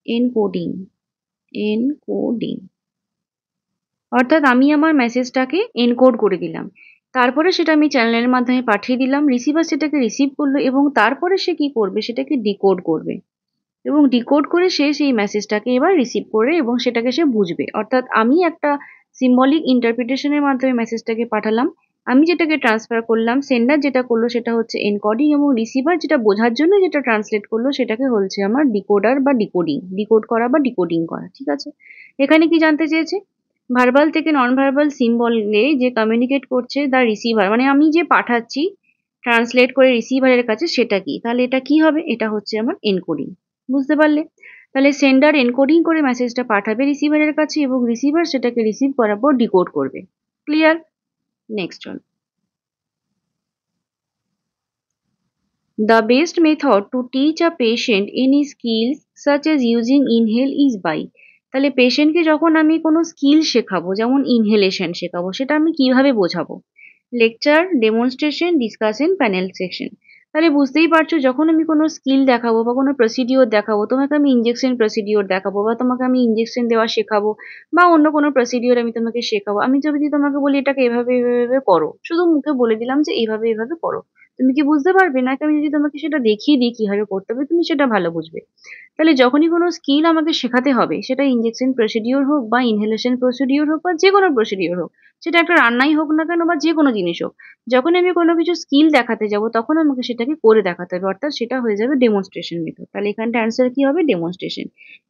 এনকোডিং, এনকোডিং অর্থাৎ আমি আমার মেসেজটাকে এনকোড করে দিলাম, তারপরে সেটা আমি চ্যানেলের মাধ্যমে পাঠিয়ে দিলাম, রিসিভার সেটাকে রিসিভ করলো এবং তারপরে সে কি করবে? সেটাকে ডিকোড করবে, এবং ডিকোড করে সে সেই মেসেজটাকে এবার রিসিভ করে এবং সেটাকে সে বুঝবে। অর্থাৎ আমি একটা সিম্বলিক ইন্টারপ্রিটেশনের মাধ্যমে মেসেজটাকে পাঠালাম, আমি যেটাকে ট্রান্সফার করলাম, সেন্ডার যেটা করলো সেটা হচ্ছে এনকোডিং, এবং রিসিভার যেটা বোঝার জন্য যেটা ট্রান্সলেট করলো সেটাকে হচ্ছে আমার ডিকোডার বা ডিকোডিং, ডিকোড করা বা ডিকোডিং করা। ঠিক আছে, এখানে কি জানতে চেয়েছে? ভার্বাল থেকে নন ভার্বাল সিম্বলে যে কমিউনিকেট করছে দ্য রিসিভার, মানে আমি যে পাঠাচ্ছি ট্রান্সলেট করে রিসিভারের কাছে, সেটা কি? তাহলে এটা কি হবে? এটা হচ্ছে আমার এনকোডিং। বুঝতে পারলে? তাহলে সেন্ডার এনকোডিং করে মেসেজটা পাঠাবে রিসিভারের কাছে এবং রিসিভার সেটাকে রিসিভ করার পর ডিকোড করবে। Clear? Next one, the best method to teach a patient any skills such as using inhale is by, তাহলে পেশেন্টকে যখন আমি কোনো স্কিল শেখাবো, যেমন ইনহেলেশন শেখাবো, সেটা আমি কিভাবে বোঝাবো? Lecture, demonstration, discussion, panel section. তাহলে বুঝতেই পারছো, যখন আমি কোনো স্কিল দেখাবো বা কোনো প্রসিডিওর দেখাবো, তোমাকে আমি ইনজেকশন প্রসিডিওর দেখাবো বা তোমাকে আমি ইনজেকশন দেওয়া শেখাবো, বা অন্য কোনো প্রসিডিওর আমি তোমাকে শেখাবো, আমি যদি তোমাকে বলি এটাকে এভাবে এভাবে করো, শুধু মুখে বলে দিলাম যে এইভাবে এভাবে করো, তুমি কি বুঝতে পারবে? নাকি আমি যদি তোমাকে সেটা দেখিয়ে দিই কিভাবে করতে হবে, তুমি সেটা ভালো বুঝবে। তাহলে যখনই কোনো স্কিল আমাকে শেখাতে হবে, সেটা ইনজেকশন প্রসিডিওর হোক বা ইনহেলেশন প্রসিডিওর হোক বা যে কোনো প্রসিডিওর হোক, সেটা একটা রান্নাই হোক না কেন বা যে কোনো জিনিস হোক, যখন আমি কোনো কিছু স্কিল দেখাতে যাব তখন আমাকে সেটাকে করে দেখাতে হবে, অর্থাৎ সেটা হয়ে যাবে ডেমনস্ট্রেশন মেথড। তাহলে এখানটা অ্যান্সার কি হবে? ডেমনস্ট্রেশন।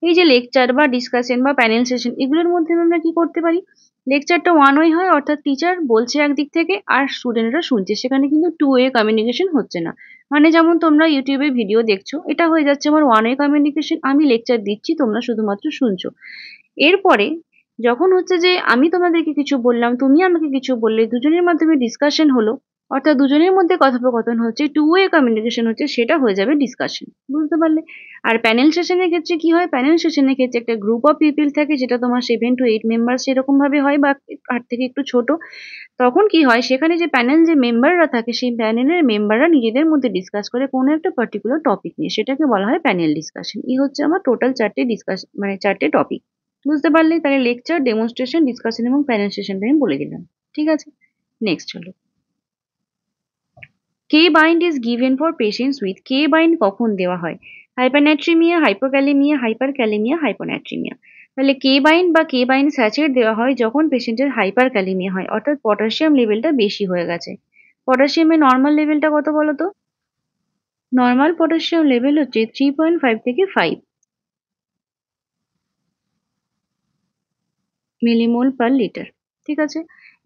এই যে লেকচার বা ডিসকাশন বা প্যানেল সেশন, এগুলোর মধ্যে আমরা কি করতে পারি? লেকচারটা ওয়ান ওয়ে হয়, অর্থাৎ টিচার বলছে একদিক থেকে আর স্টুডেন্টরা শুনছে, সেখানে কিন্তু টু ওয়ে কমিউনিকেশন হচ্ছে না। মানে যেমন তোমরা ইউটিউবে ভিডিও দেখছো, এটা হয়ে যাচ্ছে আমার ওয়ান ওয়ে কমিউনিকেশন, আমি লেকচার দিচ্ছি, তোমরা শুধুমাত্র শুনছো। এরপরে যখন হচ্ছে যে আমি তোমাদেরকে কিছু বললাম, তুমি আমাকে কিছু বললে, দুজনের মাধ্যমে ডিসকাশন হলো, অর্থাৎ দুজনের মধ্যে কথোপকথন হচ্ছে, টু ওয়ে কমিউনিকেশন হচ্ছে, সেটা হয়ে যাবে ডিসকাশন। বুঝতে পারলে? আর প্যানেল সেশনের ক্ষেত্রে কি হয়? প্যানেল সেশনের ক্ষেত্রে একটা গ্রুপ অফ পিপল থাকে, যেটা তোমার 7 to 8 মেম্বার সেরকম ভাবে হয়, বা তার থেকে একটু ছোট। তখন কি হয়, সেখানে যে প্যানেল যে মেম্বাররা থাকে, সেই প্যানেলের মেম্বাররা নিজেদের মধ্যে ডিসকাস করে কোনো একটা পার্টিকুলার টপিক নিয়ে, সেটাকে বলা হয় প্যানেল ডিসকাশন। এই হচ্ছে আমার টোটাল 4টে ডিসকাশন, মানে 4টে টপিক। বুঝতে পারলে? তাহলে লেকচার, ডেমনস্ট্রেশন, ডিসকাশন এবং প্যানেল সেশনটা আমি বলে দিলাম। ঠিক আছে, নেক্সট চলো। K bind is given for patients with, K bind কখন দেওয়া হয়? Hypernatraemia, hypokalaemia, hyperkalaemia, hyponatraemia. তাহলে কে বাইন্ড বা কে বাইন্ড স্যাচেট দেওয়া হয় যখন পেশেন্টের হাইপারক্যালেমিয়া হয়, অর্থাৎ পটাশিয়াম লেভেলটা বেশি হয়ে গেছে। পটাশিয়ামের নর্মাল লেভেলটা কত বলো তো? নর্মাল পটাশিয়াম লেভেল হচ্ছে 3.5 থেকে 5 মিলিমোল পার লিটার। ঠিক আছে,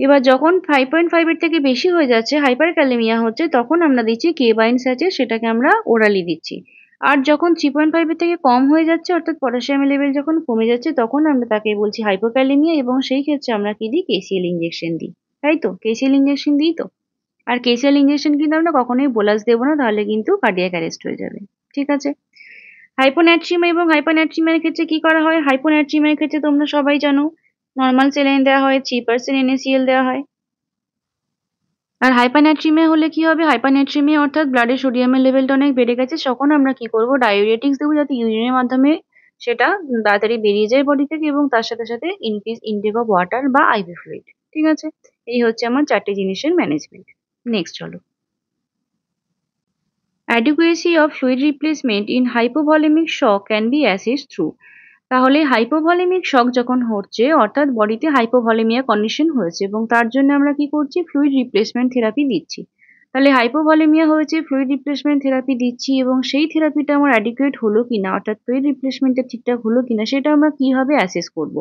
এবার যখন 5.5 এর থেকে বেশি হয়ে যাচ্ছে, হাইপার ক্যালেমিয়া হচ্ছে, তখন আমরা দিচ্ছি কে বাইন স্যাচে, সেটাকে আমরা ওরালি দিচ্ছি। আর যখন 3.5 এর থেকে কম হয়ে যাচ্ছে, অর্থাৎ পটাশিয়াম লেভেল যখন কমে যাচ্ছে, তখন আমরা তাকে বলছি হাইপোক্যালেমিয়া, এবং সেই ক্ষেত্রে আমরা কি দিই? কেসিএল ইঞ্জেকশন দিই। তাই তো, কেসিএল ইঞ্জেকশন দিই তো। আর কেসিএল ইঞ্জেকশন কিন্তু আমরা কখনোই বোলাস দেবো না, তাহলে কিন্তু কার্ডিয়াক অ্যারেস্ট হয়ে যাবে। ঠিক আছে, হাইপোন্যাট্রিমা এবং হাইপারন্যাট্রিমিয়ার ক্ষেত্রে কি করা হয়? হাইপোন্যাট্রিমিয়ার ক্ষেত্রে তোমরা সবাই জানো, নর্মাল স্যালাইন দেওয়া হয়, 3% NaCl দেওয়া হয়। আর হাইপারন্যাট্রিমিয়া হলে কি হবে? হাইপারন্যাট্রিমিয়া অর্থাৎ ব্লাডে সোডিয়ামের লেভেলটা অনেক বেড়ে গেছে, তখন আমরা কি করব? ডায়োরেটিক্স দেবো, যাতে ইউরিনের মাধ্যমে সেটা তাড়াতাড়ি বেরিয়ে যায় বডি থেকে, এবং তার সাথে সাথে ইনক্রিজ ইনটেক অফ ওয়াটার বা আইভি ফ্লুইড। ঠিক আছে, এই হচ্ছে আমার 4টে জিনিসের ম্যানেজমেন্ট। নেক্সট চলো। Adequacy of fluid replacement in hypovolemic shock can be assessed through, তাহলে হাইপোভলিমিক শক যখন হচ্ছে, অর্থাৎ বডিতে হাইপোভলিমিয়া কন্ডিশন হয়েছে, এবং তার জন্য আমরা কি করছি? ফ্লুইড রিপ্লেসমেন্ট থেরাপি দিচ্ছি। তাহলে হাইপোভলিমিয়া হয়েছে, ফ্লুইড রিপ্লেসমেন্ট থেরাপি দিচ্ছি, এবং সেই থেরাপিটা আমার অ্যাডিকুয়েট হলো কিনা, অর্থাৎ ফ্লুইড রিপ্লেসমেন্টটা ঠিকঠাক হলো কিনা, সেটা আমরা কিভাবে অ্যাসেস করব?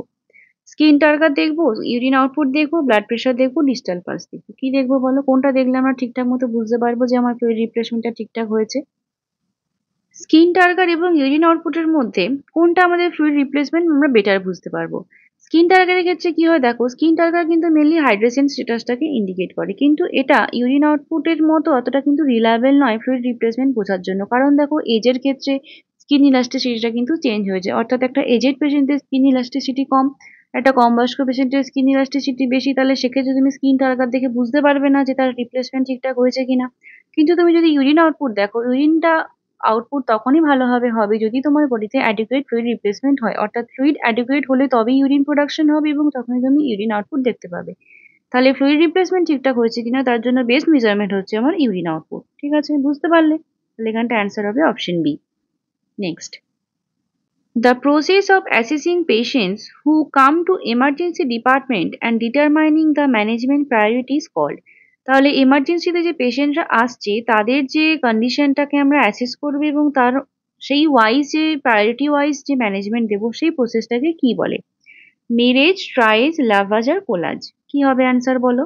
স্কিন টার্গার দেখবো, ইউরিন আউটপুট দেখবো, ব্লাড প্রেশার দেখবো, ডিস্টাল পালস দেখবো। কি দেখবো বলো? কোনটা দেখলে আমরা ঠিকঠাক মতো বুঝতে পারবো যে আমার ফ্লুইড রিপ্লেসমেন্টটা ঠিকঠাক হয়েছে? স্কিন টার্গার এবং ইউরিন আউটপুটের মধ্যে কোনটা আমাদের ফ্লুইড রিপ্লেসমেন্ট আমরা বেটার বুঝতে পারবো? স্কিন টার্গারের ক্ষেত্রে কি হয় দেখো, স্কিন টার্গার কিন্তু মেনলি হাইড্রেশন স্ট্যাটাসটাকে ইন্ডিকেট করে, কিন্তু এটা ইউরিন আউটপুটের মতো অতটা কিন্তু রিলায়েবল নয় ফ্লুইড রিপ্লেসমেন্ট বোঝার জন্য। কারণ দেখো, এজের ক্ষেত্রে স্কিন ইলাস্টিসিটিটা কিন্তু চেঞ্জ হয়ে যায়, অর্থাৎ একটা এজেড পেশেন্টের স্কিন ইলাস্টিসিটি কম, একটা কম বয়স্ক পেশেন্টের স্কিন ইলাস্টিসিটি বেশি, তাহলে সেক্ষেত্রে তুমি স্কিন টার্গার দেখে বুঝতে পারবে না যে তার রিপ্লেসমেন্ট ঠিকঠাক হয়েছে কিনা। কিন্তু তুমি যদি ইউরিন আউটপুট দেখো, ইউরিনটা আউটপুট তখনই ভালোভাবে হবে যদি তোমার বডিতে অ্যাডিকুয়েট ফ্লুইড রিপ্লেসমেন্ট হয়, অর্থাৎ ফ্লুইড অ্যাডিকুয়েট হলে তবেই ইউরিন প্রোডাকশন হবে, এবং তখনই তুমি ইউরিন আউটপুট দেখতে পাবে। তাহলে ফ্লুইড রিপ্লেসমেন্ট ঠিকঠাক হয়েছে কিনা, তার জন্য বেস্ট মেজারমেন্ট হচ্ছে আমার ইউরিন আউটপুট। ঠিক আছে, বুঝতে পারলে? তাহলে এখানটা অ্যান্সার হবে option B. Next, the process of assessing patients who come to emergency department and determining the management priorities called, তাহলে এমার্জেন্সিতে যে পেশেন্টরা আসছে তাদের যে কন্ডিশনটাকে আমরা অ্যাসেস করবো, এবং তার সেই ওয়াইজ যে প্রায়োরিটি ওয়াইজ যে ম্যানেজমেন্ট দেবো, সেই প্রসেসটাকে কি বলে? মিরেজ, ট্রায়েজ, লাভাজ আর কোলাজ। কি হবে অ্যান্সার বলো?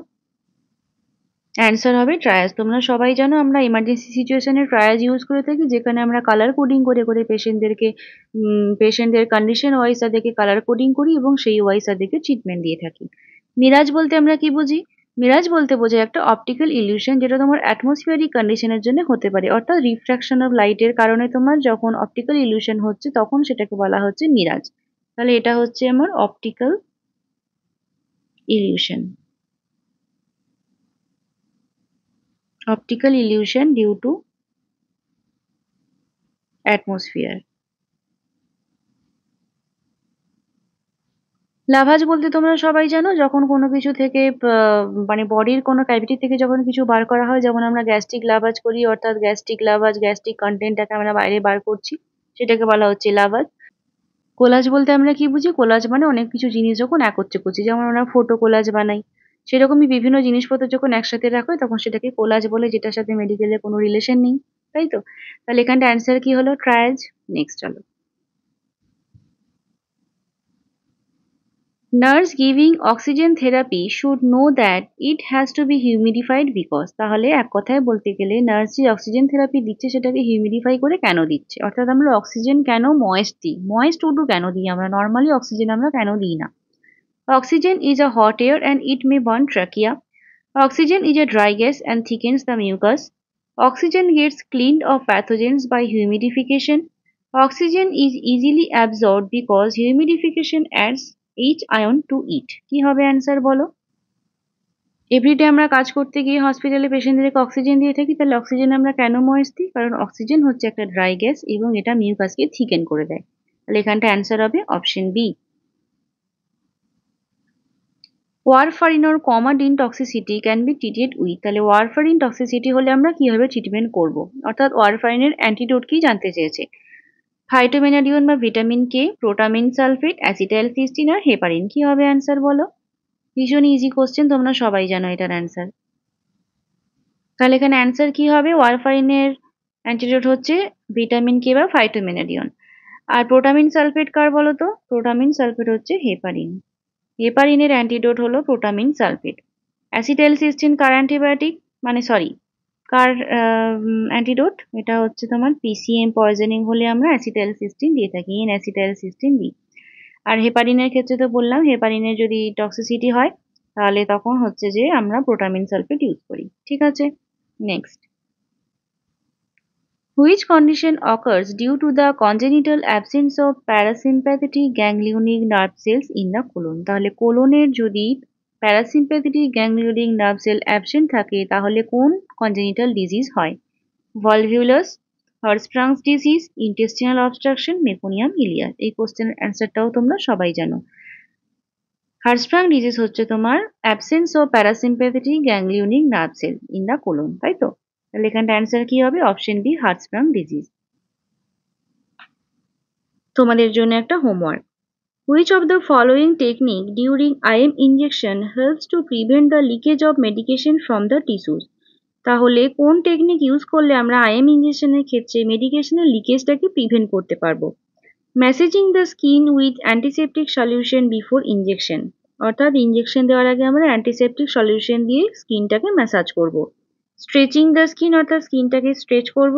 অ্যান্সার হবে ট্রায়াজ। তোমরা সবাই জানো আমরা এমার্জেন্সি সিচুয়েশনে ট্রায়াজ ইউজ করে থাকি, যেখানে আমরা কালার কোডিং করে করে পেশেন্টদেরকে পেশেন্টদের কন্ডিশন ওয়াইজ তাদেরকে কালার কোডিং করি, এবং সেই ওয়াইজ তাদেরকে ট্রিটমেন্ট দিয়ে থাকি। মিরাজ বলতে আমরা কি বুঝি? মিরাজ বলতে বোঝায় একটা অপটিক্যাল ইলিউশন, যেটা তোমার অ্যাটমসফিয়ারিক কন্ডিশনের জন্য হতে পারে, অর্থাৎ রিফ্র্যাকশন অফ লাইটের কারণে তোমার যখন অপটিক্যাল ইলিউশন হচ্ছে, তখন সেটাকে বলা হচ্ছে মিরাজ। তাহলে এটা হচ্ছে আমার optical illusion. Optical illusion due to atmosphere. লাভাজ বলতে তোমরা সবাই জানো, যখন কোনো কিছু থেকে মানে বডির কোনো ক্যাভিটি থেকে যখন কিছু বার করা হয়, যেমন আমরা গ্যাস্ট্রিক লাভাজ করি, অর্থাৎ গ্যাস্ট্রিক লাভাজ, গ্যাস্ট্রিক কন্টেন্টটাকে আমরা বাইরে বার করছি, সেটাকে বলা হচ্ছে লাভাজ। কোলাজ বলতে আমরা কি বুঝি? কোলাজ মানে অনেক কিছু জিনিস যখন একত্রে করছি, যেমন আমরা ফটো কোলাজ বানাই, সেরকমই বিভিন্ন জিনিসপত্র যখন একসাথে রাখো তখন সেটাকে কোলাজ বলে, যেটার সাথে মেডিকেলের কোনো রিলেশন নেই। তাই তো? তাহলে এখানটা অ্যান্সার কি হলো? ট্রায়াজ। নেক্সট চলো। Nurse giving oxygen therapy should know that it has to be humidified because, তাহলে এক কথায় বলতে গেলে নার্স যে অক্সিজেন থেরাপি দিচ্ছে সেটাকে হিউমিডিফাই করে কেন দিচ্ছে, অর্থাৎ আমরা অক্সিজেন কেন ময়েস্ট দিই, ময়েস্ট উডু কেন দিই, আমরা নর্মালি অক্সিজেন আমরা কেন দিই না। Oxygen is a hot air and it may burn trachea. Oxygen is a dry gas and thickens the mucus. Oxygen gets cleaned of pathogens by humidification. Oxygen is easily absorbed because humidification adds H ion to it. কি হবে answer বলো? Everyday আমরা কাজ করতে গিয়ে হসপিটালে পেশেন্টদেরকে oxygen দিয়ে থাকি, তাহলে অক্সিজেন আমরা কেন ময়েস্ট দিই? কারণ অক্সিজেন হচ্ছে একটা ড্রাই গ্যাস এবং এটা মিউকাসকে থিকেন করে দেয়। তাহলে এখানটা অ্যান্সার হবে option B. Warfarin or comadin toxicity can be treated with, তাহলে ওয়ারফারিন টক্সিসিটি হলে আমরা কিভাবে ট্রিটমেন্ট করব, অর্থাৎ ওয়ারফারিনের অ্যান্টিডোট কি জানতে চেয়েছে। ফাইটোমেনাডিয়ন বা ভিটামিন কে, প্রোটামিন সালফেট, অ্যাসিটাইলসিস্টিন আর হেপারিন। কি হবে অ্যান্সার বলো? ভীষণ ইজি কোশ্চেন, তোমরা সবাই জানো এটার অ্যান্সার। তাহলে এখানে অ্যান্সার কি হবে? ওয়ারফারিনের অ্যান্টিডোট হচ্ছে ভিটামিন কে বা ফাইটোমেনাডিয়ন। আর প্রোটামিন সালফেট কার বলো তো? প্রোটামিন সালফেট হচ্ছে হেপারিন। হেপারিনের অ্যান্টিডোট হলো প্রোটামিন সালফেট। অ্যাসিটাইলসিস্টিন কার অ্যান্টিবায়োটিক, মানে সরি কার অ্যান্টিডোট? এটা হচ্ছে তোমার পিসিএম পয়জনিং হলে আমরা অ্যাসিটাইলসিস্টিন দিয়ে থাকি, ইন অ্যাসিটাইলসিস্টিন দিই। আর হেপারিনের ক্ষেত্রে তো বললাম, হেপারিনের যদি টক্সিসিটি হয় তাহলে তখন হচ্ছে যে আমরা প্রোটামিন সালফেট ইউজ করি। ঠিক আছে, next. Which condition occurs due to the congenital absence of parasympathetic ganglionic nerve cells in the colon? তাহলে কোলনের যদি parasympathetic ganglionic nerve cell absent থাকে তাহলে কোন কনজেনিটাল ডিজিজ হয়? Volvulus, Hirschsprung's disease, intestinal obstruction, meconium ileus. এই কোশ্চেনের অ্যান্সারটাও তোমরা সবাই জানো। হার্সপ্রাং ডিজিজ হচ্ছে তোমার absence of parasympathetic ganglionic nerve cell in the colon, তাই তো? তাহলে এখানটা অ্যান্সার কি হবে? Option B, Hirschsprung disease. তোমাদের জন্য একটা homework. Which of the following technique during IM injection helps to prevent the leakage of medication from the tissues? তাহলে কোন টেকনিক ইউজ করলে আমরা আইএম ইনজেকশনের ক্ষেত্রে মেডিকেশনের লিকেজটাকে প্রিভেন্ট করতে পারবো? Messaging the skin with antiseptic solution before injection, অর্থাৎ injection দেওয়ার আগে আমরা অ্যান্টিসেপটিক সলিউশন দিয়ে স্কিনটাকে ম্যাসাজ করব। স্ট্রেচিং দ্য স্কিন, অর্থাৎ স্কিনটাকে স্ট্রেচ করব।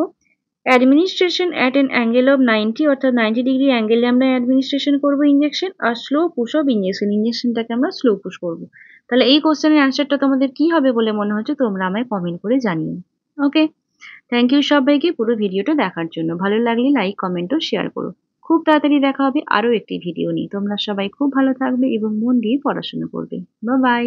Administration at an angle of 90, অর্থাৎ 90 ডিগ্রি অ্যাঙ্গেলে আমরা অ্যাডমিনিস্ট্রেশন করবো ইনজেকশন। আর স্লো পুশ অফ ইনজেকশন, ইনজেকশনটাকে আমরা স্লো পুশ করবো। তাহলে এই কোশ্চেনের অ্যান্সারটা তোমাদের কি হবে বলে মনে হচ্ছে তোমরা আমায় কমেন্ট করে জানিও। ওকে, থ্যাংক ইউ সবাইকে পুরো ভিডিওটা দেখার জন্য। ভালো লাগলে লাইক, কমেন্ট ও শেয়ার করো। খুব তাড়াতাড়ি দেখা হবে আরও একটি ভিডিও নিয়ে। তোমরা সবাই খুব ভালো থাকবে এবং মন দিয়ে পড়াশোনা করবে। Bye bye.